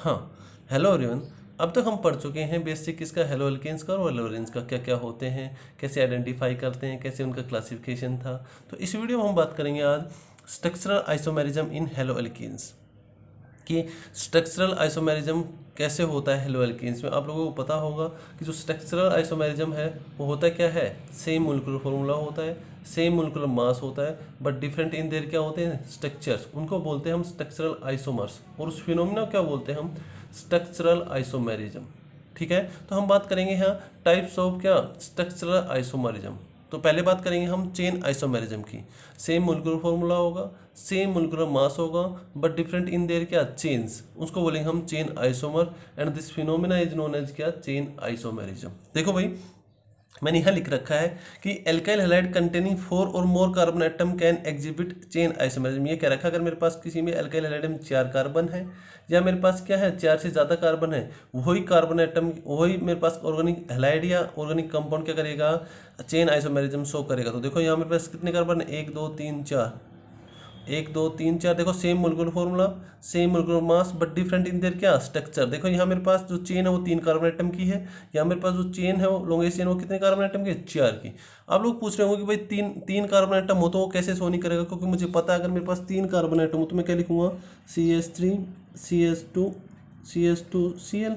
हाँ, hello everyone. अब तक हम पढ़ चुके हैं बेसिक इसका हेलो एल्केन्स का और एलोरेंस का क्या क्या होते हैं, कैसे आइडेंटिफाई करते हैं, कैसे उनका क्लासिफिकेशन था। तो इस वीडियो में हम बात करेंगे आज structural isomerism in haloalkanes कि स्ट्रक्चरल आइसोमेरिज्म कैसे होता है हेलो एल्केन्स में। आप लोगों को पता होगा कि जो स्ट्रक्चरल आइसोमेरिज्म है वो होता क्या है, सेम मोलिकुलर फॉर्मूला होता है, सेम मोलिकुलर मास होता है, बट डिफरेंट इन देयर क्या होते हैं, स्ट्रक्चर्स। उनको बोलते हैं हम स्ट्रक्चरल आइसोमर्स, और उस फिनोमिना क्या बोलते हैं हम, स्ट्रक्चरल आइसोमेरिज्म। ठीक है, तो हम बात करेंगे यहाँ टाइप्स ऑफ क्या, स्ट्रक्चरल आइसोमेरिज्म। तो पहले बात करेंगे हम चेन आइसोमेरिज्म की। सेम मोलिकुलर फॉर्मूला होगा, सेम मोलिकुलर मास होगा, बट डिफरेंट इन देयर क्या, चेन्स, उसको बोलेंगे हम chain isomer. And this phenomena is known as क्या, चेन आइसोमेरिज्म। देखो भाई, मैंने यहाँ लिख रखा है कि एल्काइल हैलाइड कंटेनिंग 4 और more carbon atom can exhibit chain isomerism. ये कह रखा है अगर मेरे पास किसी में एल्काइल हैलाइड में 4 कार्बन है, या मेरे पास क्या है 4 से ज़्यादा कार्बन है, वही कार्बन एटम, वही मेरे पास ऑर्गेनिक हैलाइड या ऑर्गेनिक कंपाउंड क्या करेगा, चेन आइसोमेरिज्म शो करेगा। तो देखो यहाँ मेरे पास कितने कार्बन है, 1 2 3 4, 1 2 3 4। देखो same molecular formula, same molecular mass, but different in their क्या, स्ट्रक्चर। देखो यहाँ मेरे पास जो चेन है वो 3 कार्बन एटम की है, यहाँ मेरे पास जो चेन है वो लॉन्गेस्ट चेन वो कितने कार्बन एटम की, 4 की। आप लोग पूछ रहे होंगे कि भाई तीन तीन कार्बन एटम हो तो वो कैसे शो नहीं करेगा, क्योंकि मुझे पता है अगर मेरे पास 3 कार्बन एटम हो तो मैं क्या लिखूंगा, CH3 CH2 CH2 Cl।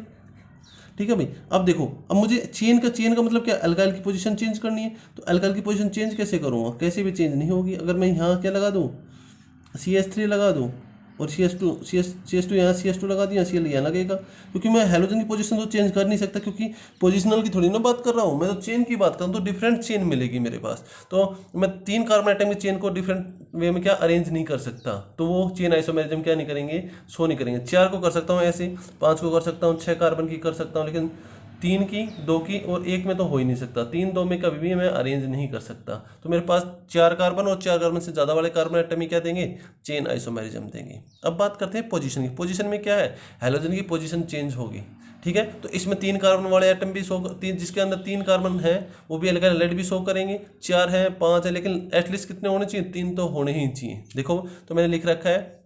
ठीक है भाई। अब देखो, अब मुझे चेन का मतलब क्या, अल्काइल की पोजीशन चेंज करनी है। तो अल्काइल की पोजीशन चेंज कैसे करूँगा, कैसे भी चेंज नहीं होगी। अगर मैं यहाँ क्या लगा दूँ, CH3 लगा दूँ, और CS2 यहाँ CS2 लगा दिया, Cl यहाँ लगेगा, क्योंकि मैं हेलोजन की पोजीशन तो चेंज कर नहीं सकता, क्योंकि पोजिशनल की थोड़ी ना बात कर रहा हूँ, मैं तो चेन की बात कर रहा हूँ। तो डिफरेंट चेन मिलेगी मेरे पास, तो मैं 3 कार्बन आइटम की चेन को डिफरेंट वे में क्या अरेंज नहीं कर सकता, तो वो चेन आइसोमेरिज्म क्या नहीं करेंगे, शो नहीं करेंगे। 4 को कर सकता हूँ ऐसे, 5 को कर सकता हूँ, 6 कार्बन की कर सकता हूँ, लेकिन 3 की, 2 की और 1 में तो हो ही नहीं सकता। 3 2 में कभी भी मैं अरेंज नहीं कर सकता। तो मेरे पास 4 कार्बन और 4 कार्बन से ज़्यादा वाले कार्बन एटम ही क्या देंगे, चेन आइसोमेरिज्म देंगे। अब बात करते हैं पोजीशन की। पोजीशन में क्या है, हैलोजन की पोजीशन चेंज होगी। ठीक है, तो इसमें 3 कार्बन वाले एटम भी शो, तीन जिसके अंदर 3 कार्बन है वो भी अल्काइल हैलाइड भी शो करेंगे। 4 है, 5 है, लेकिन एटलीस्ट कितने होने चाहिए, 3 तो होने ही चाहिए। देखो, तो मैंने लिख रखा है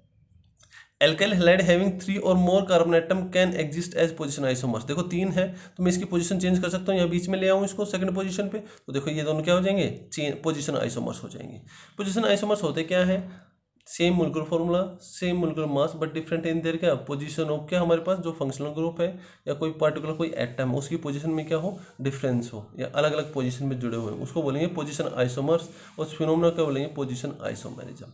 एल्काइल हैलाइड हैविंग 3 और more carbon atom can exist as position isomers. देखो 3 है तो मैं इसकी पोजीशन चेंज कर सकता हूँ, यहाँ बीच में ले आऊँ इसको सेकंड पोजीशन पे, तो देखो ये दोनों क्या हो जाएंगे, पोजीशन आइसोमर्स हो जाएंगे। पोजीशन आइसोमर्स होते क्या है, same molecular formula, same molecular mass, but different in their क्या, पोजीशन ऑफ क्या, हमारे पास जो फंक्शनल ग्रुप है या कोई पर्टिकुलर कोई एटम उसकी पोजीशन में क्या हो, डिफरेंस हो, या अलग अलग पोजीशन में जुड़े हुए, उसको बोलेंगे पोजीशन आइसोमर्स। उस फिनोमेना क्या बोलेंगे, पोजीशन आइसोमेरिज्म।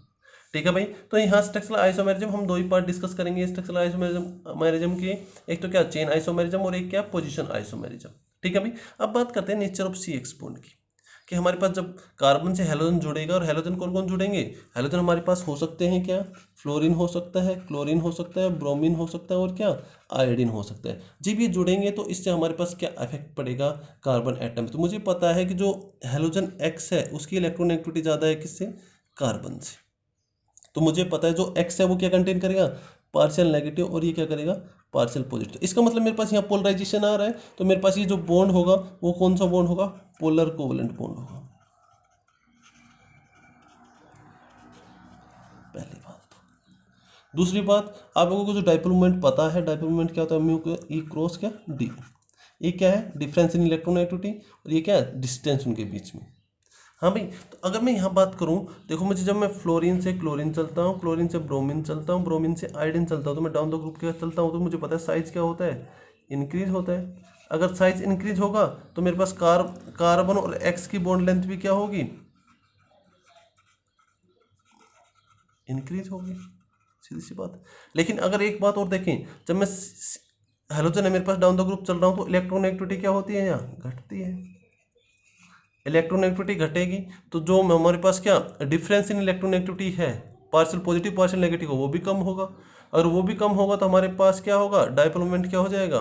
ठीक है भाई। तो यहाँ स्ट्रक्चरल आइसोमेरिज्म हम 2 ही पार्ट डिस्कस करेंगे स्ट्रक्चरल आइसोमेरिज्म के, एक तो क्या चेन आइसोमेरिज्म और एक क्या पोजीशन आइसोमेरिज्म। ठीक है भाई। अब बात करते हैं नेचर ऑफ CX बॉन्ड की, कि हमारे पास जब कार्बन से हेलोजन जुड़ेगा, और हेलोजन कौन कौन जुड़ेंगे, हेलोजन हमारे पास हो सकते हैं क्या, फ्लोरीन हो सकता है, क्लोरीन हो सकता है, ब्रोमीन हो सकता है, और क्या आयोडीन हो सकता है। जब ये जुड़ेंगे तो इससे हमारे पास क्या इफेक्ट पड़ेगा, कार्बन एटम। तो मुझे पता है कि जो हेलोजन X है उसकी इलेक्ट्रोनेगेटिविटी ज़्यादा है किससे, कार्बन से। तो मुझे पता है जो एक्स है वो क्या कंटेन करेगा, पार्शियल नेगेटिव, और ये क्या करेगा, पार्शियल पॉजिटिव। इसका मतलब मेरे पास यहाँ पोलराइजेशन आ रहा है, तो मेरे पास ये जो बॉन्ड होगा वो कौन सा बॉन्ड होगा, पोलर कोवलेंट बॉन्ड होगा। पहली बात। दूसरी बात, आप लोगों को जो डाइपोल मोमेंट पता है, डाइपोल मोमेंट क्या होता है, म्यू ई क्रॉस क्या डी। ये क्या है, डिफरेंस इन इलेक्ट्रोनेगेटिविटी, और ये क्या है, डिस्टेंस उनके बीच में। हाँ भाई। तो अगर मैं यहाँ बात करूँ, देखो मुझे जब मैं फ्लोरीन से क्लोरीन चलता हूँ, क्लोरीन से ब्रोमीन चलता हूँ, ब्रोमीन से आयोडीन चलता हूँ, तो मैं डाउन द ग्रुप के साथ चलता हूँ, तो मुझे पता है साइज क्या होता है, इंक्रीज होता है। अगर साइज इंक्रीज होगा तो मेरे पास कार्बन और एक्स की बॉन्ड लेंथ भी क्या होगी, इंक्रीज होगी, सीधी सी बात। लेकिन अगर एक बात और देखें, जब मैं हेलोजन है मेरे पास डाउन द ग्रुप चल रहा हूँ, तो इलेक्ट्रोनेगेटिविटी क्या होती है, यहाँ घटती है। इलेक्ट्रोनेगेटिविटी घटेगी तो जो हमारे पास क्या डिफरेंस इन इलेक्ट्रोनेगेटिविटी है, पार्शियल पॉजिटिव पार्शियल नेगेटिव वो भी कम होगा। अगर वो भी कम होगा तो हमारे पास क्या होगा, डाइपोल मोमेंट क्या हो जाएगा,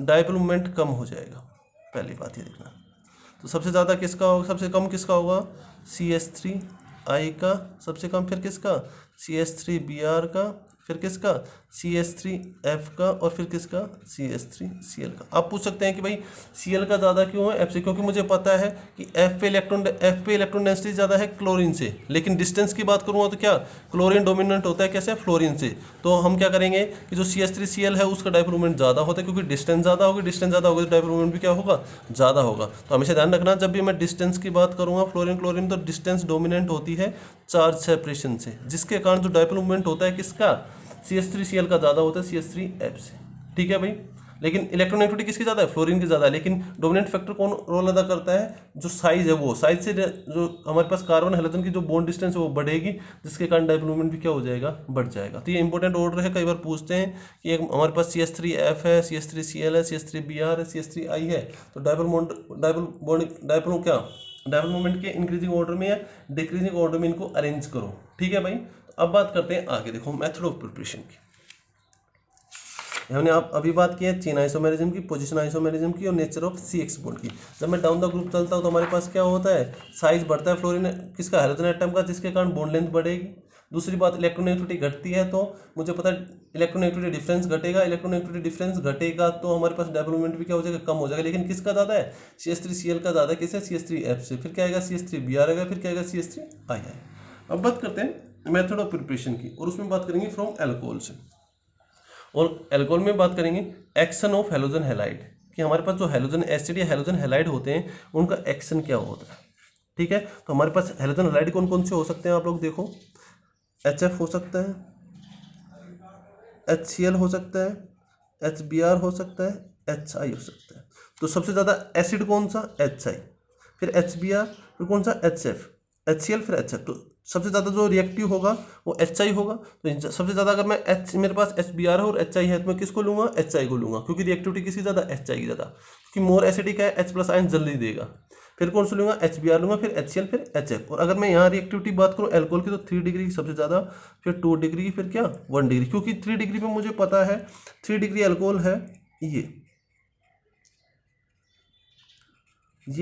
डाइपोल मोमेंट कम हो जाएगा। पहली बात ये देखना। तो सबसे ज़्यादा किसका होगा, सबसे कम किसका होगा, CH3 I का, सबसे कम फिर किसका, CH3 Br का, फिर किसका CH3F का, और फिर किसका CH3Cl का। आप पूछ सकते हैं कि भाई Cl का ज़्यादा क्यों है F से, क्योंकि मुझे पता है कि F पे इलेक्ट्रॉन डेंसिटी ज़्यादा है क्लोरीन से, लेकिन डिस्टेंस की बात करूँगा तो क्या क्लोरीन डोमिनेंट होता है कैसे, फ्लोरीन से। तो हम क्या करेंगे कि जो CH3Cl है उसका डायपोल मोमेंट ज़्यादा होता है, क्योंकि डिस्टेंस ज़्यादा होगी, डिस्टेंस ज़्यादा होगी तो डायपोल मोमेंट भी क्या होगा, ज़्यादा होगा। तो हमेशा ध्यान रखना जब भी मैं डिस्टेंस की बात करूँगा फ्लोरीन क्लोरीन, तो डिस्टेंस डोमिनेंट होती है चार्ज सेपरेशन से, जिसके कारण जो डायपोल मोमेंट होता है किसका CH3Cl का ज़्यादा होता है CH3F से। ठीक है भाई, लेकिन इलेक्ट्रोनेगेटिविटी किसकी ज़्यादा है, फ्लोरीन की ज़्यादा है। लेकिन डोमिनेंट फैक्टर कौन रोल अदा करता है, जो साइज है, वो साइज से जो हमारे पास कार्बन हाइड्रोजन की जो बॉन्ड डिस्टेंस है वो बढ़ेगी, जिसके कारण डायपोल मोमेंट भी क्या हो जाएगा, बढ़ जाएगा। तो ये इंपॉर्टेंट ऑर्डर है, कई बार पूछते हैं कि एक हमारे पास CH3F है, CH3Cl है, CH3Br है, CH3I है, तो डायपोल मोमेंट के इंक्रीजिंग ऑर्डर में या डिक्रीजिंग ऑर्डर में इनको अरेंज करो। ठीक है भाई, तो अब बात करते हैं आगे, देखो मेथड ऑफ प्रिपरेशन की। हमने आप अभी बात की है चेन आइसोमेरिज्म की, पोजीशन आइसोमेरिज्म की और नेचर ऑफ CX बॉन्ड की। जब मैं डाउन द ग्रुप चलता हूँ तो हमारे पास क्या होता है, साइज बढ़ता है फ्लोरीन किसका, हाइड्रोजन एटम का, जिसके कारण बॉन्ड लेंथ बढ़ेगी। दूसरी बात, इलेक्ट्रोनेगेटिविटी घटती है, तो मुझे पता है इलेक्ट्रोनेगेटिविटी डिफरेंस घटेगा, इलेक्ट्रोनेगेटिविटी डिफरेंस घटेगा तो हमारे पास डायपोल मोमेंट भी क्या हो जाएगा, कम हो जाएगा। लेकिन किसका ज़्यादा है, CH3Cl का ज़्यादा है, किससे, CH3F से। फिर क्या आएगा, CH3Br आएगा, फिर क्या आएगा, CH3I आएगा। अब बात करते हैं मेथड ऑफ प्रिपरेशन की, और उसमें बात करेंगे फ्रॉम एल्कोहल से। और एल्कोहल में बात करेंगे एक्शन ऑफ हैलोजन हैलाइड, कि हमारे पास जो हैलोजन एसिड या हैलोजन हैलाइड होते हैं उनका एक्शन क्या होता है। ठीक है, तो हमारे पास हैलोजन हैलाइड कौन कौन से हो सकते हैं, आप लोग देखो, HF हो सकता है, HCl हो सकता है, HBr हो सकता है, HI हो सकता है। तो सबसे ज़्यादा एसिड कौन सा, HI, फिर HBr, फिर कौन सा, HF, HCl, फिर HF। तो सबसे ज़्यादा जो रिएक्टिव होगा वो HI होगा। तो सबसे ज़्यादा अगर मैं मेरे पास HBr है और HI है तो मैं किसको लूँगा, HI को लूँगा, क्योंकि रिएक्टिविटी किसकी ज़्यादा, HI की ज़्यादा, क्योंकि मोर एसिडिक है, H+ आयन जल्दी देगा। फिर कौन सा लूँगा, HBr लूँगा, फिर HCl, फिर HF। और अगर मैं यहाँ रिएक्टिविटी बात करूँ एल्कोहल की, तो 3 डिग्री की सबसे ज़्यादा, फिर 2 डिग्री की, फिर क्या 1 डिग्री, क्योंकि 3 डिग्री पे मुझे पता है 3 डिग्री एल्कोहल है, ये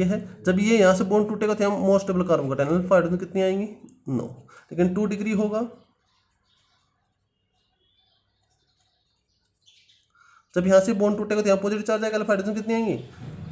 है। जब ये यहाँ से बॉन्ड टूटेगा तो यहाँ मोर स्टेबल कार्बन का अल्फा हाइड्रोजन कितनी आएंगी, 9। लेकिन 2 डिग्री होगा, जब यहाँ से बॉन्ड टूटेगा तो यहाँ पॉजिटिव चार्ज आएगा, अल्फा हाइड्रोजन कितनी आएंगी,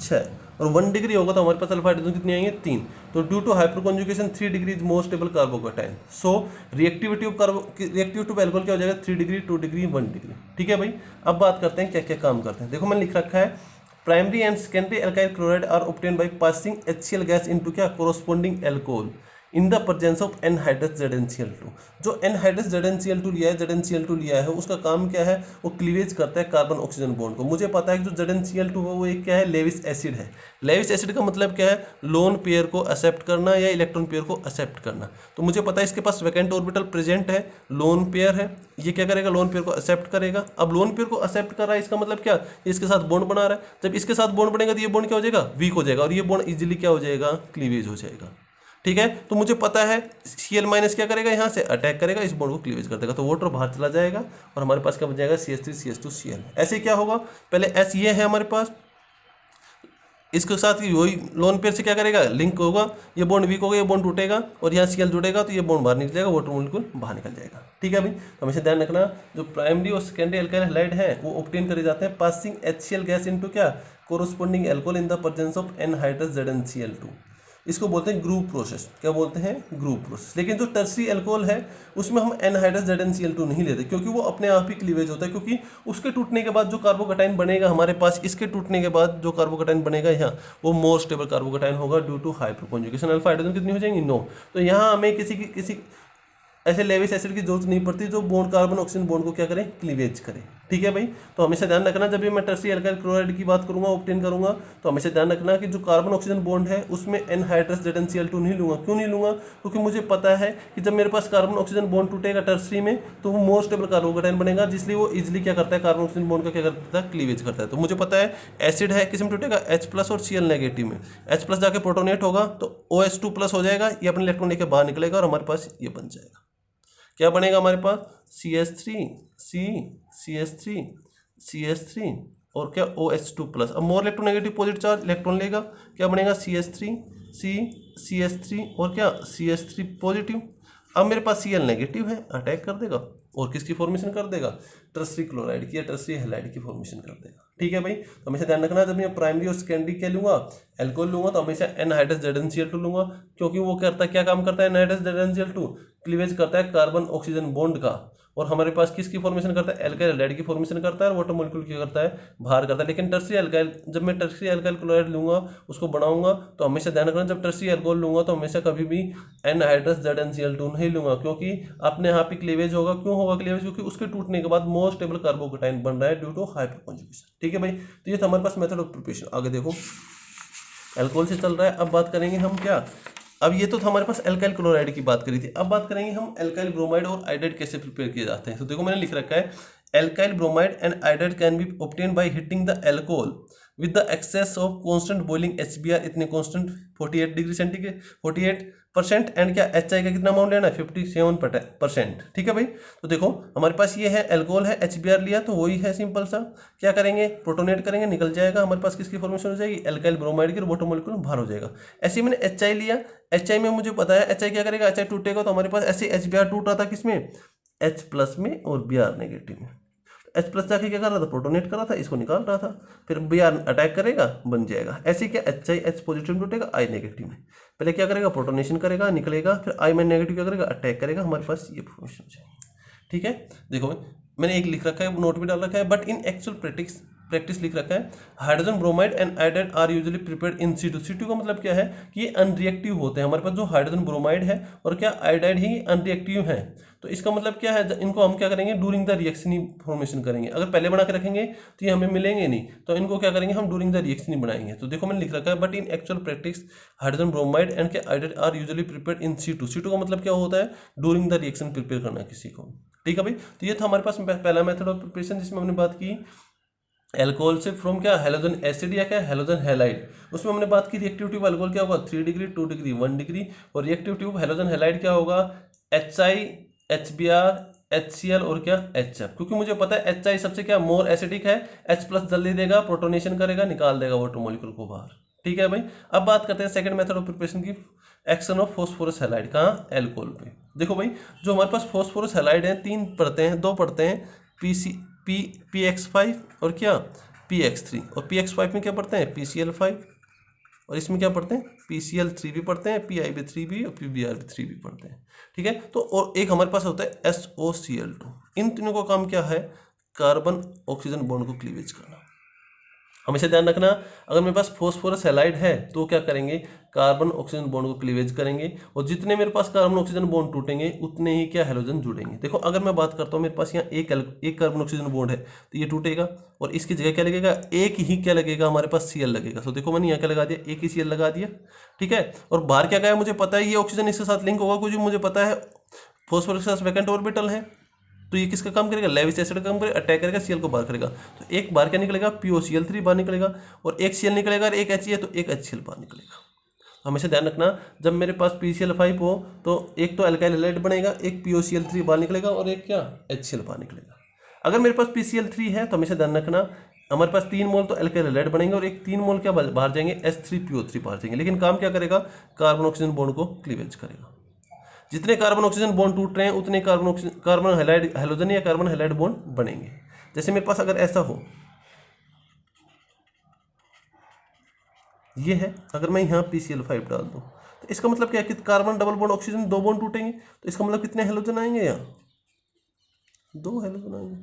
6। और 1 डिग्री होगा तो हमारे पास अल्फा हाइड्रोजन कितनी आएंगे, 3। तो due to hyperconjugation 3 degree is more stable carbocation. So reactivity of alcohol क्या हो जाएगा, 3 डिग्री, 2 डिग्री, 1 डिग्री। ठीक है भाई, अब बात करते हैं क्या क्या काम करते हैं। देखो मैंने लिख रखा है, primary and secondary alkyl chloride are obtained by passing HCl gas into क्या, corresponding alcohol in the presence of anhydrous ZnCl2। जो एनहाइड्रस ZnCl2 लिया है, ZnCl2 लिया है, उसका काम क्या है, वो क्लीवेज करता है कार्बन ऑक्सीजन बॉन्ड को। मुझे पता है कि जो ZnCl2 है वो एक क्या है, लेविस एसिड है। लेविस एसिड का मतलब क्या है, लोन पेयर को एक्सेप्ट करना या इलेक्ट्रॉन पेयर को एक्सेप्ट करना। तो मुझे पता है इसके पास वैकेंट ऑर्बिटल प्रेजेंट है, लोन पेयर है, ये क्या करेगा, लोन पेयर को एक्सेप्ट करेगा। अब लोन पेयर को एक्सेप्ट कर रहा है, इसका मतलब क्या, इसके साथ बॉन्ड बना रहा है। जब इसके साथ बॉन्ड बनेगा तो ये बॉन्ड क्या हो जाएगा, वीक हो जाएगा, और ये बॉन्ड इजीली क्या हो जाएगा, क्लीवेज हो जाएगा। ठीक है, तो मुझे पता है Cl- क्या करेगा, यहाँ से अटैक करेगा, इस बॉन्ड को क्लीवेज कर देगा, तो वाटर बाहर चला जाएगा और हमारे पास क्या बच जाएगा, CH3 CH2 Cl। ऐसे क्या होगा, पहले S ये है हमारे पास, इसके साथ वही लोन पेयर से क्या करेगा, लिंक होगा, ये बॉन्ड वीक होगा, ये बॉन्ड टूटेगा और यहाँ Cl जुड़ेगा तो ये बॉन्ड बाहर निकल जाएगा, वाटर मॉलिक्यूल बाहर निकल जाएगा। ठीक है भाई, तो हमेशा ध्यान रखना, जो प्राइमरी और सेकेंडरी एल्काइल हैलाइड है वो ऑब्टेन करे जाते हैं पासिंग HCl गैस इनटू क्या, corresponding alcohol in the presence of anhydrous ZnCl2। इसको बोलते हैं ग्रुप प्रोसेस। क्या बोलते हैं, ग्रुप प्रोसेस। लेकिन जो टर्सरी एल्कोहल है उसमें हम एनहाइड्रस ZnCl2 नहीं लेते, क्योंकि वो अपने आप ही क्लीवेज होता है, क्योंकि उसके टूटने के बाद जो कार्बोकेटाइन बनेगा हमारे पास, इसके टूटने के बाद जो कार्बोकेटाइन बनेगा यहाँ, वो मोर स्टेबल कार्बोकेटाइन होगा due to hyperconjugation. Alpha hydrogen कितनी हो जाएंगी, 9। तो यहाँ हमें किसी ऐसे लेविस एसिड की जरूरत नहीं पड़ती जो बॉन्ड कार्बन ऑक्सीजन बॉन्ड को क्या करें, क्लीवेज करें। ठीक है भाई, तो हमेशा ध्यान रखना जब भी मैं टर्सरी एल्काइल क्लोराइड की बात करूंगा, ऑब्टेन करूंगा, तो हमेशा ध्यान रखना कि जो कार्बन ऑक्सीजन बॉन्ड है उसमें एनहाइड्रस ZnCl2 नहीं लूंगा। क्यों नहीं लूंगा, क्योंकि मुझे पता है कि जब मेरे पास कार्बन ऑक्सीजन बॉन्ड टूटेगा टर्सरी में तो वो मोर स्टेबल कार्बोकेटाइन बनेगा, जिसलिए वो इजिली क्या करता है, कार्बन ऑक्सीजन बॉन्ड का क्या करता है, क्लीवेज करता है। तो मुझे पता है एसिड है, किस में टूटेगा, H+ और Cl नेगेटिव में। H+ जाके प्रोटोनेट होगा तो OH2+ हो जाएगा, ये अपने इलेक्ट्रॉन लेके बाहर निकलेगा और हमारे पास ये बन जाएगा। क्या बनेगा हमारे पास, CH3 C CH3 CH3 और क्या OH2+। अब more electronegative positive charge electron लेगा, क्या बनेगा, CH3 C CH3 और क्या CH3 पॉजिटिव। अब मेरे पास Cl नेगेटिव है, अटैक कर देगा, और किसकी फॉर्मेशन कर देगा, टर्सरी क्लोराइड की या टर्सरी हैलाइड की फॉर्मेशन कर देगा। ठीक है भाई, तो हमेशा ध्यान रखना जब मैं प्राइमरी और सेकेंडरी क्या लूंगा, एल्कोहल लूंगा, तो हमेशा एनहाइड्रस ZnCl2 लूंगा, क्योंकि वो करता है, क्या काम करता है एनहाइड्रस ZnCl2, क्लीवेज करता है कार्बन ऑक्सीजन बॉन्ड का, और हमारे पास किसकी फॉर्मेशन करता है, एल्काइल हैलाइड की फॉर्मेशन करता है, और वाटर मॉलिक्यूल क्या करता है, बाहर करता है। लेकिन टर्सरी एल्काइल, जब मैं टर्सरी एल्काइल क्लोराइड लूंगा उसको बनाऊंगा, तो हमेशा ध्यान रखना जब टर्सरी एल्कोहल लूंगा तो हमेशा कभी भी एनहाइड्रस ZnCl2 नहीं लूंगा, क्योंकि अपने यहाँ पे क्लीवेज होगा। क्यों होगा क्लीवेज, क्योंकि उसके टूटने के बाद मोर स्टेबल कार्बोकेटाइन बन रहा है ड्यू टू हाइपरकॉन्जुगेशन। ठीक है भाई, तो ये था हमारे पास मेथड ऑफ प्रिपरेशन। आगे देखो, एल्कोहल से चल रहा है, अब बात करेंगे हम क्या, अब ये तो था हमारे पास एल्काइल क्लोराइड की बात करी थी, अब बात करेंगे हम एल्काइल ब्रोमाइड और आयोडाइड कैसे प्रिपेयर किए जाते हैं। तो देखो मैंने लिख रखा है, alkyl bromide and iodide can be obtained by heating the alcohol with the excess of constant boiling HBr, इतने कांस्टेंट 48 डिग्री सेंटीग्रेड 48%, एंड क्या HI का कितना अमाउंट लेना है, 57%। ठीक है भाई, तो देखो हमारे पास ये है एल्कोहल है, HBr लिया, तो वही है सिंपल सा, क्या करेंगे प्रोटोनेट करेंगे, निकल जाएगा हमारे पास किसकी फॉर्मेशन हो जाएगी, एल्काइल ब्रोमाइड की, और वाटर मॉलिक्यूल बाहर हो जाएगा। ऐसे ही मैंने HI लिया, HI में मुझे पता है HI क्या करेगा, HI टूटेगा, तो हमारे पास ऐसे HBr टूट रहा था किसमें, H प्लस में और Br नेगेटिव में। H प्लस जाके क्या कर रहा था, प्रोटोनेट कर रहा था, इसको निकाल रहा था, फिर Br अटैक करेगा, बन जाएगा। ऐसे क्या HI H पॉजिटिव में टूटेगा, I नेगेटिव में, पहले क्या करेगा प्रोटोनेशन करेगा, निकलेगा, फिर I में नेगेटिव क्या करेगा, अटैक करेगा, हमारे पास ये फॉर्मेशन हो जाएगी। ठीक है, देखो मैंने एक लिख रखा है, नोट भी डाल रखा है, बट इन एक्चुअल प्रैक्टिस लिख रखा है, hydrogen bromide and iodide are usually prepared in C2। C2 का मतलब क्या है कि ये अनरिएक्टिव होते हैं। हमारे पास जो हाइड्रोजन ब्रोमाइड है और क्या आयोडाइड ही अनरिएक्टिव है, तो इसका मतलब क्या है, इनको हम क्या करेंगे, during the reaction he formation करेंगे। अगर पहले बना के रखेंगे तो ये हमें मिलेंगे नहीं, तो इनको क्या करेंगे हम ड्यूरिंग द रिएक्शन ही बनाएंगे। तो देखो मैंने लिख रखा है, but in actual practice hydrogen bromide and क्या iodide are usually prepared in C2। C2 का मतलब क्या होता है, ड्यूरिंग द रिएक्शन प्रिपेयर करना किसी को। ठीक है भाई, तो ये था हमारे पास पहला मेथड ऑफ प्रिपरेशन जिसमें हमने बात की एल्कोहल से फ्रॉम क्या हैलोजन एसिड या क्या हैलोजन हैलाइड। उसमें हमने बात की रिएक्टिविटी ऑफ एल्कोहल क्या होगा, 3 डिग्री 2 डिग्री 1 डिग्री, और रिएक्टिविटी ऑफ हैलोजन हैलाइड क्या होगा, HI HBr HCl और क्या HF। क्योंकि मुझे पता है HI सबसे क्या मोर एसिडिक है, H प्लस जल्दी देगा, प्रोटोनेशन करेगा, निकाल देगा वाटर मॉलिक्यूल को बाहर। ठीक है भाई, अब बात करते हैं सेकंड मेथड ऑफ प्रिपरेशन की, एक्शन ऑफ फॉस्फोरस हैलाइड। कहाँ, एल्कोहल पे। देखो भाई, जो हमारे पास फॉस्फोरस हैलाइड है, तीन पढ़ते हैं, दो पढ़ते हैं, PX5 और क्या PX3, और PX5 में क्या पढ़ते हैं PCl5, और इसमें क्या पढ़ते हैं PCl3 भी पढ़ते हैं, PIB3 भी और PBr3 भी पढ़ते हैं। ठीक है, तो और एक हमारे पास होता है SOCl2। इन तीनों का काम क्या है, कार्बन ऑक्सीजन बॉन्ड को क्लीवेज करना। हमेशा ध्यान रखना, अगर मेरे पास फॉस्फोरस हैलाइड है तो क्या करेंगे, कार्बन ऑक्सीजन बॉन्ड को क्लीवेज करेंगे, और जितने मेरे पास कार्बन ऑक्सीजन बॉन्ड टूटेंगे उतने ही क्या हैलोजन जुड़ेंगे। देखो अगर मैं बात करता हूँ, मेरे पास यहाँ एक कार्बन ऑक्सीजन बॉन्ड है, तो ये टूटेगा, और इसकी जगह क्या लगेगा, एक ही क्या लगेगा, हमारे पास Cl लगेगा। तो देखो मैंने यहाँ क्या लगा दिया, एक ही Cl लगा दिया। ठीक है, और बाहर क्या गया, मुझे पता है ये ऑक्सीजन इसके साथ लिंक होगा, क्योंकि मुझे पता है फॉस्फोरस के साथ वैकेंट ऑर्बिटल है, तो ये किसका काम करेगा, लेविस एसिड का काम करेगा, अटैक करेगा, Cl को बाहर करेगा। तो एक बार क्या निकलेगा, POCl3 बाहर निकलेगा, और एक Cl निकलेगा, और एक H है तो एक HCl बाहर निकलेगा। हमेशा ध्यान रखना, जब मेरे पास PCl5 हो तो एक तो अल्काइल हैलाइड बनेगा, एक POCl3 बाहर निकलेगा, और एक क्या HCl बाहर निकलेगा। अगर मेरे पास PCl3 है तो हमेशा ध्यान रखना, हमारे पास 3 मोल तो अल्काइल हैलाइड बनेंगे, और एक 3 मोल क्या बाहर जाएंगे, H3PO3 बाहर जाएंगे। लेकिन काम क्या करेगा, कार्बन ऑक्सीजन बॉन्ड को क्लीवेज करेगा। जितने कार्बन ऑक्सीजन बॉन्ड टूट रहे हैं उतने कार्बन हैलाइड हैलोजन या कार्बन हैलाइड बॉन्ड बनेंगे। जैसे मेरे पास अगर ऐसा हो, ये है, अगर मैं यहाँ PCl5 डाल दूँ तो इसका मतलब क्या है कि carbon double bond oxygen 2 bond टूटेंगे, तो इसका मतलब कितने हैलोजन आएंगे, यहाँ 2 हैलोजन आएंगे।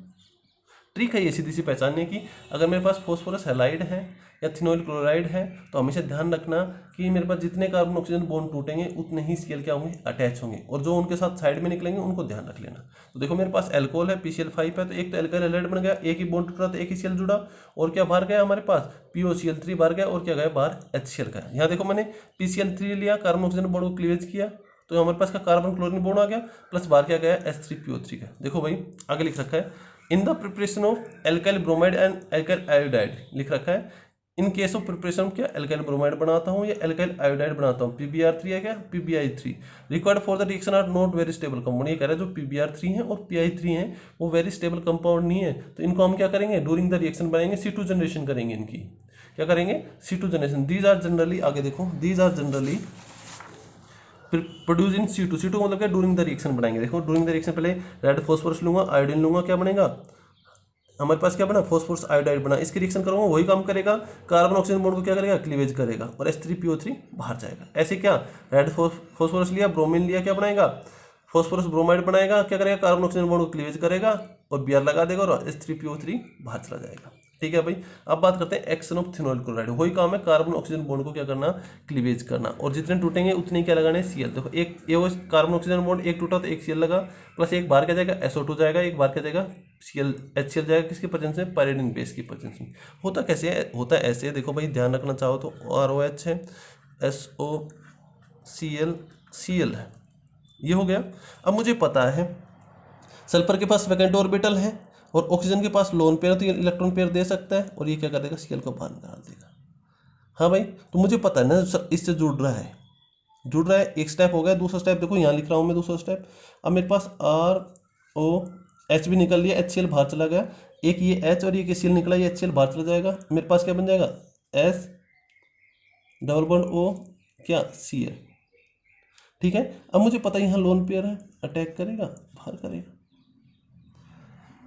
ट्रिक है ये सीधी सी पहचानने की। अगर मेरे पास फॉस्फोरस हैलाइड है या थिनोइल क्लोराइड है तो हमेशा ध्यान रखना कि मेरे पास जितने कार्बन ऑक्सीजन बॉन्ड टूटेंगे उतने ही Cl क्या होंगे, अटैच होंगे, और जो उनके साथ साइड में निकलेंगे उनको ध्यान रख लेना। तो देखो मेरे पास एल्कोहल है, PCl5 है, तो एक तो एल्काइल हैलाइड बन गया, एक ही बॉन्ड टूटा तो एक ही Cl जुड़ा, और क्या बाहर गया हमारे पास POCl3 बाहर गया, और क्या गया बाहर HCl का। यहाँ देखो मैंने PCl3 लिया, कार्बन ऑक्सीजन बॉन्ड को क्लीवेज किया, तो हमारे पास का कार्बन क्लोरीन बॉन्ड आ गया, प्लस बाहर क्या गया H3PO3 का। देखो भाई आगे लिख रखा है, in the preparation of alkyl bromide and alkyl iodide लिख रखा है, इन केस ऑफ प्रिपरेशन क्या एल्काइल ब्रोमाइड बनाता हूँ या एल्काइल आयोडाइड बनाता हूँ, PBr3 है क्या PBi3 required for the reaction are not very stable compound. ये कह रहा है जो PBr3 है और PI3 है वो वेरी स्टेबल कंपाउंड नहीं है, तो इनको हम क्या करेंगे, ड्यूरिंग द रिएक्शन बनाएंगे, C2 जनरेशन करेंगे, इनकी क्या करेंगे, C2 generation. These are generally, आगे देखो, these are generally produce in C2। C2 मतलब क्या, डूरिंग द रिएक्शन बनाएंगे। देखो डूरिंग द रिएक्शन पहले रेड फॉस्फोरस लूंगा, आयोडीन लूंगा, क्या बनेगा हमारे पास, क्या बना, फॉस्फोरस आयोडाइड बना। इसकी रिएक्शन करूंगा वही काम करेगा, कार्बन ऑक्सीजन बॉन्ड को क्या करेगा, क्लीवेज करेगा और H3PO3 बाहर जाएगा। ऐसे क्या, रेड फॉस्फोरस लिया, ब्रोमीन लिया, क्या बनाएगा, फॉस्फोरस ब्रोमाइड बनाएगा, क्या करेगा, कार्बन ऑक्सीजन बॉन्ड को क्लीवेज करेगा और Br लगा देगा और H3PO3 बाहर चला जाएगा। ठीक है भाई। अब बात करते हैं एक्शन ऑफ फिनोइल क्लोराइड। वही काम है, कार्बन ऑक्सीजन बॉन्ड को क्या करना, क्लीवेज करना, और जितने टूटेंगे उतने क्या लगाने, Cl। देखो एक ये कार्बन ऑक्सीजन बॉन्ड एक टूटा तो एक Cl लगा, प्लस एक बाहर क्या जाएगा, SO2 जाएगा, एक बाहर क्या जाएगा, HCl जाएगा। किसकी प्रेजेंस में, पायरिडिन बेस की प्रेजेंस में। होता कैसे है, होता है ऐसे, देखो भाई ध्यान रखना चाहो तो ROH है, SOCl Cl है, ये हो गया। अब मुझे पता है सल्फर के पास वैकेंट ऑर्बिटल है और ऑक्सीजन के पास लोन पेयर, तो ये इलेक्ट्रॉन पेयर दे सकता है और ये क्या कर देगा, Cl को बाहर निकाल देगा। हाँ भाई, तो मुझे पता है ना इससे जुड़ रहा है, एक स्टेप हो गया। दूसरा स्टेप देखो यहाँ लिख रहा हूँ मैं, दूसरा स्टेप। अब मेरे पास ROH भी निकल लिया, HCl बाहर चला गया, एक ये H और ये Cl निकला, ये HCl बाहर चला जाएगा। मेरे पास क्या बन जाएगा, S डबल बॉन्ड O क्या, Cl। ठीक है। अब मुझे पता है यहाँ लोन पेयर है, अटैक करेगा, बाहर करेगा,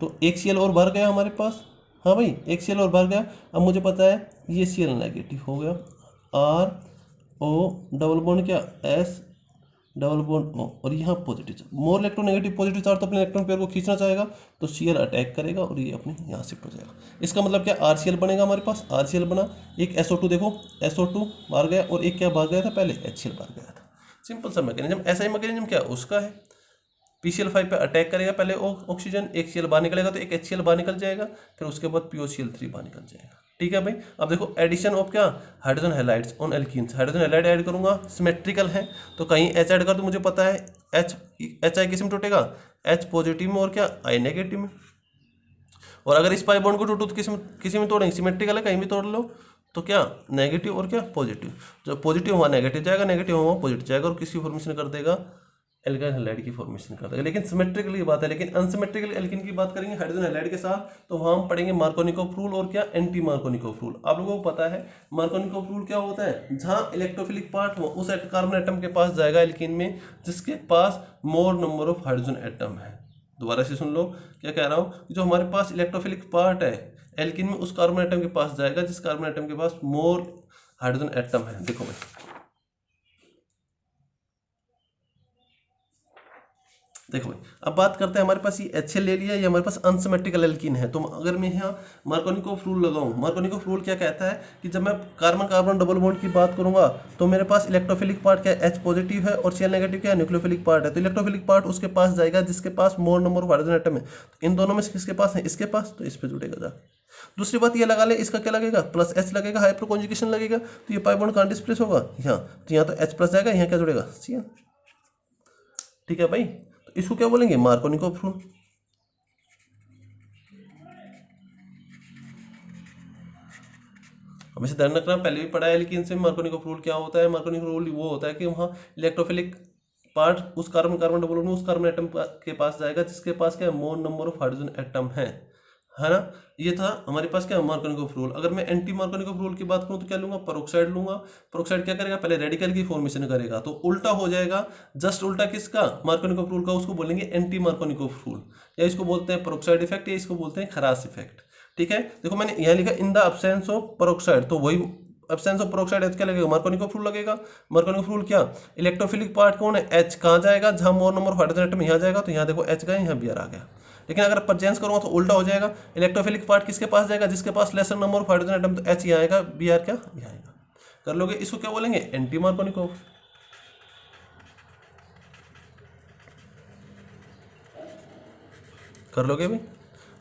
तो एक Cl और बाहर गया हमारे पास। हाँ भाई, एक Cl और बाहर गया। अब मुझे पता है ये Cl नेगेटिव हो गया, RO डबल बॉन्ड क्या, S डबल बॉन्ड O और यहाँ positive, more electronegative positive charge तो अपने इलेक्ट्रॉन पेयर को खींचना चाहेगा, तो Cl अटैक करेगा और ये अपने यहाँ शिफ्ट हो जाएगा। इसका मतलब क्या, RCl बनेगा हमारे पास, RCl बना, एक SO2 देखो, SO2 बाहर गया और एक क्या बाहर गया था, पहले HCl बाहर गया था। सिंपल सा मैकेनिज्म। ऐसा ही मैकेनिज्म क्या उसका है, PCl5 पे अटैक करेगा पहले ऑक्सीजन, एक Cl बाहर निकलेगा तो एक HCl बाहर निकल जाएगा, फिर उसके बाद POCl3 बाहर निकल जाएगा। ठीक है भाई। अब देखो एडिशन ऑफ क्या, hydrogen halides on alkenes. Hydrogen halide add करूंगा, सिमेट्रिकल है, तो कहीं H ऐड कर, तो मुझे पता है HI किस में टूटेगा, H पॉजिटिव में और क्या, I नेगेटिव में। और अगर इस पाई बॉन्ड को टूटू तो किसी में तोड़ेंगे, सिमेट्रिकल है, कहीं भी तोड़ लो तो क्या, नेगेटिव और क्या, पॉजिटिव। जो पॉजिटिव हुआ नेगेटिव जाएगा, नेगेटिव हुआ पॉजिटिव जाएगा और किसी फॉर्मेशन कर देगा, एल्काइल हैलाइड की फॉर्मेशन कर देगा। लेकिन सिमेट्रिकल की बात है, लेकिन अनसिमेट्रिकल एल्कीन की बात करेंगे हाइड्रोजन हैलाइड के साथ, तो वहां हम पढ़ेंगे मार्कोनिकोव रूल और क्या, एंटी मार्कोनिकोव रूल। आप लोगों को पता है मार्कोनिकोव रूल क्या होता है, जहां इलेक्ट्रोफिलिक पार्ट हो उस कार्बन एटम के पास जाएगा एल्कीन में जिसके पास more number of hydrogen atom है। दोबारा से सुन लो क्या कह रहा हूँ, जो हमारे पास इलेक्ट्रोफिलिक पार्ट है एल्कीन में, उस कार्बन एटम के पास जाएगा जिस कार्बन एटम के पास मोर हाइड्रोजन एटम है। देखो भाई, देखो भाई, अब बात करते हैं, हमारे पास ये HCl ले लिया, ये हमारे पास अनसिमेट्रिकल एल्कीन है। तो अगर मैं यहाँ मार्कोनिकोव रूल लगाऊं, मार्कोनिकोव रूल क्या कहता है कि जब मैं कार्बन कार्बन डबल बॉन्ड की बात करूंगा तो मेरे पास इलेक्ट्रोफिलिक पार्ट क्या है, H पॉजिटिव है और Cl नेगेटिव क्या है, न्यूक्लियोफिलिक पार्ट है। तो इलेक्ट्रोफिलिक पार्ट उसके पास जाएगा जिसके पास more number of hydrogen atom है। तो इन दोनों में से किसके पास है, इसके पास, तो इस पर जुड़ेगा जा। दूसरी बात ये लगा ले, इसका क्या लगेगा, प्लस H लगेगा, हाइपर कॉन्जुगेशन लगेगा, तो ये पाई बॉन्ड कहाँ डिस्प्लेस होगा, यहाँ। तो यहाँ तो H प्लस जाएगा, यहाँ क्या जुड़ेगा, Cl। ठीक है भाई, तो इसको क्या बोलेंगे, मार्कोनिकोव रूल। हमेशा ध्यान रखना, पहले भी पढ़ा है, लेकिन इनसे मार्कोनिकोव रूल क्या होता है। मार्कोनिकोव रूल वो होता है कि वहाँ इलेक्ट्रोफिलिक पार्ट उस कार्बन कार्बन डबल बॉन्ड में उस कार्बन एटम के पास जाएगा जिसके पास क्या मोर नंबर ऑफ हाइड्रोजन एटम है ना। ये था हमारे पास क्या, मार्कोनिकोव रूल। अगर मैं एंटी मार्कोनिकोव रूल की बात करूं तो क्या लूंगा, पेरोक्साइड लूंगा। पेरोक्साइड क्या करेगा, पहले रेडिकल की फॉर्मेशन करेगा, तो उल्टा हो जाएगा, जस्ट उल्टा किसका, मार्कोनिकोव रूल का। उसको बोलेंगे एंटी मार्कोनिकोव रूल, या इसको बोलते हैं पेरोक्साइड इफेक्ट, या इसको बोलते हैं खरास इफेक्ट। ठीक है। देखो मैंने यहाँ लिखा in the absence of peroxide, तो वही एब्सेंस ऑफ पेरोक्साइड क्या लगेगा, मार्कोनिकोव रूल लगेगा। मार्कोनिकोव रूल क्या, इलेक्ट्रोफिलिक पार्ट कौन है, H कहाँ जाएगा, जहां मोर नंबर ऑफ हाइड्रोजन एटम यहाँ जाएगा, तो यहाँ देखो H गए, यहाँ Br आ गया। लेकिन अगर परचेंस करूंगा तो उल्टा हो जाएगा, इलेक्ट्रोफिलिक पार्ट किसके पास जाएगा, जिसके पास lesser number of hydrogen atom, तो H यहाँ आएगा, Br क्या यहाँ आएगा। कर लोगे, इसको क्या बोलेंगे, एंटी मार्कोनिकोव। कर लोगे भाई।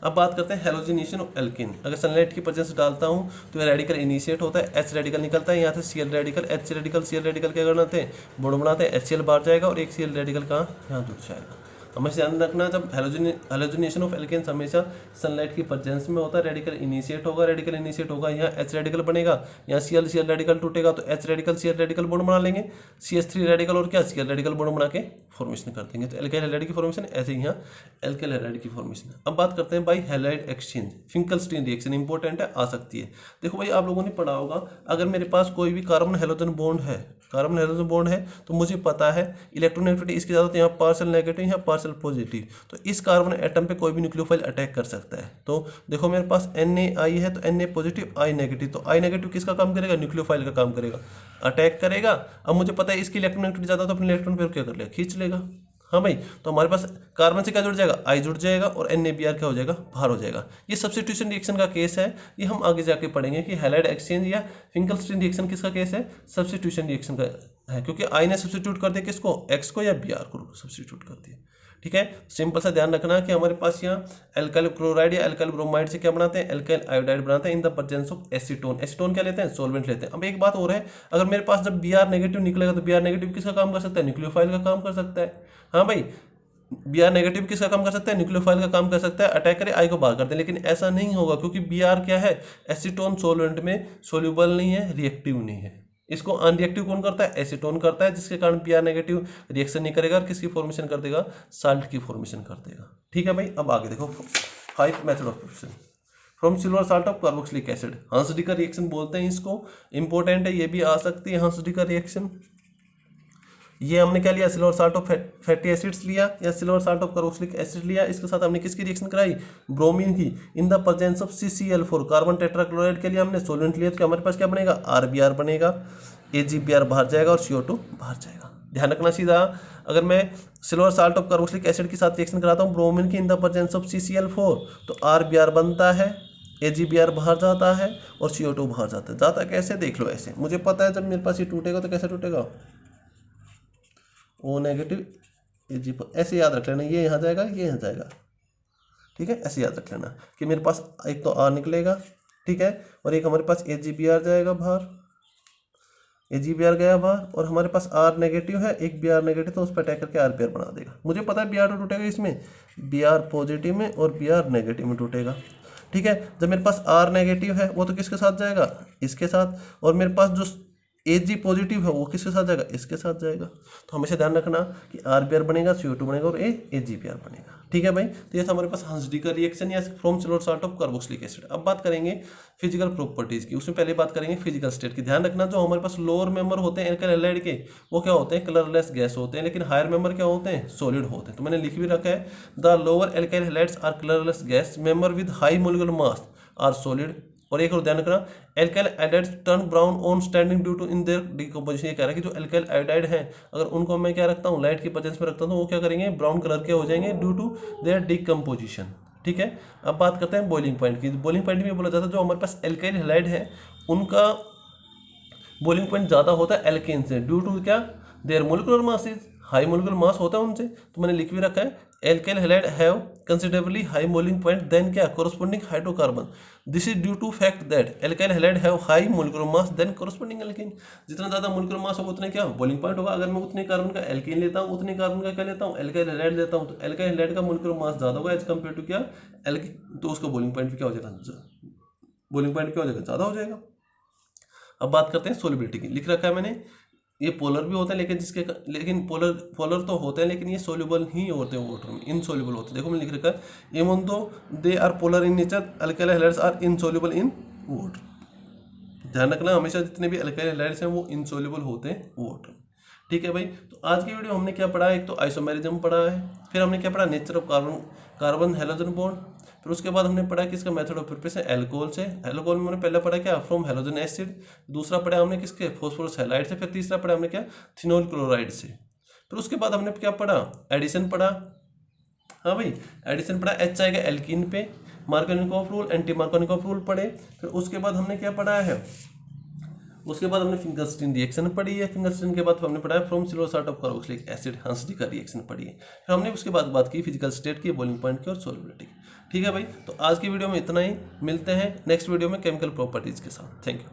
अब बात करते हैं हेलोजिनेशन ऑफ एल्कीन। अगर सनलाइट की प्रेजेंस डालता हूं तो ये रेडिकल इनिशिएट होता है, H रेडिकल निकलता है, यहाँ से Cl radical, H radical Cl radical क्या बनाते हैं, बॉन्ड बनाते हैं, HCl बाहर जाएगा और एक Cl रेडिकल कहाँ, यहाँ जुड़ जाएगा। हमेशा ध्यान रखना, जब हेलोजिनेशन ऑफ एल्केन्स हमेशा सनलाइट की प्रेजेंस में होता है, रेडिकल इनिशिएट होगा, रेडिकल इनिशिएट होगा, यहाँ H रेडिकल बनेगा, यहाँ Cl रेडिकल टूटेगा तो H radical Cl radical bond बना लेंगे, CH3 रेडिकल और क्या Cl रेडिकल बॉन्ड बना के फॉर्मेशन कर देंगे। तो एल्काइल हैलाइड की फॉर्मेशन ऐसे ही यहाँ एल्काइल हैलाइड की फॉर्मेशन। अब बात करते हैं भाई halide exchange, Finkelstein reaction important है, आ सकती है। देखो भाई आप लोगों ने पढ़ा होगा, अगर मेरे पास कोई भी कार्बन हैलोजन बॉन्ड है, कार्बन हाइड्रोजन बॉन्ड है तो मुझे पता है इलेक्ट्रोनेगेटिविटी इसकी ज़्यादा, तो यहाँ पार्शियल नेगेटिव यहाँ पार्शियल पॉजिटिव, तो इस कार्बन एटम पे कोई भी न्यूक्लियोफाइल अटैक कर सकता है। तो देखो मेरे पास Na है तो Na पॉजिटिव I नेगेटिव, तो I नेगेटिव किसका काम करेगा, न्यूक्लियोफाइल का काम करेगा, अटैक करेगा। अब मुझे पता है इसकी इलेक्ट्रोनेगेटिविटी ज़्यादा, तो अपने इलेक्ट्रॉन पेयर क्या कर लेगा, खींच लेगा। हाँ भाई, तो हमारे पास कार्बन से क्या जुड़ जाएगा, I जुड़ जाएगा और NaBr क्या हो जाएगा, बाहर हो जाएगा। ये सब्स्टिट्यूशन रिएक्शन का केस है, ये हम आगे जाके पढ़ेंगे कि हैलाइड एक्सचेंज या फिंकलस्टीन रिएक्शन किसका केस है, सब्स्टिट्यूशन रिएक्शन का है, क्योंकि I ने सब्स्टिट्यूट कर दिया किसको, X को या Br को सब्स्टिट्यूट कर दिया। ठीक है, सिंपल सा ध्यान रखना कि हमारे पास यहाँ एल्काइल क्लोराइड या एल्काइल ब्रोमाइड से क्या बनाते हैं, एल्काइल आयोडाइड बनाते हैं इन the presence of acetone. Acetone क्या लेते हैं, सॉल्वेंट लेते हैं। अब एक बात और है, अगर मेरे पास जब Br नेगेटिव निकलेगा तो Br नेगेटिव किसका काम कर सकता है, न्यूक्लियोफाइल का काम कर सकता है। हाँ भाई, Br नेगेटिव किसका काम कर सकता है, न्यूक्लियोफाइल का काम कर सकता है, अटैक करे I को बाहर कर दे। लेकिन ऐसा नहीं होगा क्योंकि Br क्या है, एसीटोन सॉल्वेंट में सोल्यूबल नहीं है, रिएक्टिव नहीं है। इसको अनरिएक्टिव कौन करता है, एसीटोन करता है, जिसके कारण Br नेगेटिव रिएक्शन नहीं करेगा और किसकी फॉर्मेशन कर देगा, साल्ट की फॉर्मेशन कर देगा। ठीक है भाई, अब आगे देखो 5 method of preparation from silver salt of carboxylic acid. Hunsdiecker का रिएक्शन बोलते हैं इसको, इंपॉर्टेंट है, ये भी आ सकती है हंस-डी का रिएक्शन। ये हमने क्या लिया, silver salt of fatty acids लिया या silver salt of carboxylic acid लिया, इसके साथ हमने किसकी रिएक्शन कराई, ब्रोमीन की, इन the presence of CCl4 carbon tetrachloride के लिए हमने सोल्वेंट लिया, तो हमारे पास क्या बनेगा, RBr बनेगा, AgBr बाहर जाएगा और CO2 बाहर जाएगा। ध्यान रखना सीधा, अगर मैं silver salt of carboxylic acid के साथ रिएक्शन कराता हूँ ब्रोमीन की इन द प्रेजेंस ऑफ CCl4 तो RBr बनता है, AgBr बाहर जाता है और CO2 बाहर जाता है। जाता कैसे, देख लो ऐसे, मुझे पता है जब मेरे पास ये टूटेगा तो कैसे टूटेगा, O नेगेटिव Ag पर, ऐसे याद रख लेना, ये यहाँ जाएगा ये यहाँ जाएगा। ठीक है, ऐसे याद रख लेना कि मेरे पास एक तो R निकलेगा, ठीक है, और एक हमारे पास AgBr जाएगा बाहर, AgBr गया बाहर, और हमारे पास R नेगेटिव है, एक Br नेगेटिव, तो उस पर अटैक करके RBr बना देगा। मुझे पता है Br टूटेगा इसमें, Br पॉजिटिव में और Br नेगेटिव में टूटेगा। ठीक है, जब मेरे पास R नेगेटिव है वो तो किसके साथ जाएगा, इसके साथ, और मेरे पास जो Ag पॉजिटिव है वो किसके साथ जाएगा, इसके साथ जाएगा। तो हमेशा ध्यान रखना कि RBr बनेगा, CO2 बनेगा और AgBr बनेगा। ठीक है भाई, तो ये था हमारे पास हंस-डी का रिएक्शन या from silver salt of carboxylic acid. अब बात करेंगे फिजिकल प्रॉपर्टीज की, उसमें पहले बात करेंगे फिजिकल स्टेट की। ध्यान रखना जो हमारे पास लोअर मेंबर होते हैं एल्काइल हैलाइड के, वो क्या होते हैं, कलरलेस गैस होते हैं, लेकिन हायर मेंबर क्या होते हैं, सॉलिड होते हैं। तो मैंने लिख भी रखा है, the lower alkyl halides are colourless gas, member with high molecular mass are solid. और एक और ध्यान रखना, alkyl iodides turn brown on standing due to in their decomposition. ये कह रहा है कि जो एल्काइल आयोडाइड है, अगर उनको मैं क्या रखता हूँ, लाइट की प्रेजेंस में रखता हूँ, तो वो क्या करेंगे, ब्राउन कलर के हो जाएंगे ड्यू टू देयर डिकम्पोजिशन। ठीक है, अब बात करते हैं बॉइलिंग पॉइंट की। बॉइलिंग पॉइंट में बोला जाता है जो हमारे पास एल्काइल हैलाइड है उनका बॉइलिंग पॉइंट ज़्यादा होता है एल्केन से, ड्यू टू क्या, their molecular mass is high, molecular mass होता है उनसे। तो मैंने लिख भी रखा है, alkyl halide have considerably high boiling point than क्या, corresponding hydrocarbon. This is due to fact that alkyl halide have high molecular mass than corresponding alkene. जितना ज़्यादा मोलिकुलर मास होगा उतने क्या बॉइलिंग पॉइंट होगा। अगर मैं उतने कार्बन का एल्कीन लेता हूँ, उतने कार्बन का क्या लेता हूँ, एल्काइल हैलाइड लेता हूँ, तो एल्काइल हैलाइड का मोलिकुलर मास ज़्यादा होगा एज कम्पेयर टू क्या, एल्कीन, तो उसका बॉइलिंग पॉइंट भी क्या हो जाएगा, बॉइलिंग पॉइंट क्या हो जाएगा, ज़्यादा हो जाएगा। अब बात करते हैं सोलिबिलिटी की। लिख रखा है मैंने, ये पोलर भी होता है लेकिन पोलर तो होते हैं लेकिन ये सोल्यूबल ही होते हैं वाटर में, इनसोल्यूबल होते हैं। देखो मैंने लिख रखा है, even though they are polar in nature, alkyl halides are insoluble in water. ध्यान रखना हमेशा जितने भी अल्काइल हैलाइड्स हैं वो इनसोल्यूबल होते हैं वाटर। ठीक है भाई, तो आज की वीडियो हमने क्या पढ़ा, एक तो आइसोमेरिज्म पढ़ा है, फिर हमने क्या पढ़ा, nature of carbon halogen bond, फिर उसके बाद हमने पढ़ा कि इसका मेथड ऑफ प्रिपरेशन एल्कोहल से। एल्कोहल में हमने पहला पढ़ा क्या, फ्रॉम हैलोजन एसिड, दूसरा पढ़ा हमने किसके, फॉस्फोरस हैलाइड से, फिर तीसरा पढ़ा हमने क्या, थिनोल क्लोराइड से। फिर उसके बाद हमने क्या पढ़ा, एडिशन पढ़ा। हाँ भाई, एडिशन पढ़ा, H आएगा एल्कीन पे, Markovnikov rule, anti Markovnikov rule पढ़े। फिर उसके बाद हमने क्या पढ़ा है, उसके बाद हमने फिंगरस्टीन रिएक्शन पढ़ी है। फिंगरस्टीन के बाद हमने पढ़ा है from silver salt of carboxylic acid, Hunsdiecker का रिएक्शन पढ़ी है। फिर हमने उसके बाद बात की फिजिकल स्टेट की, बॉइलिंग पॉइंट की और सोलिबिलिटी की। ठीक है भाई, तो आज की वीडियो में इतना ही, मिलते हैं नेक्स्ट वीडियो में केमिकल प्रॉपर्टीज के साथ। Thank you.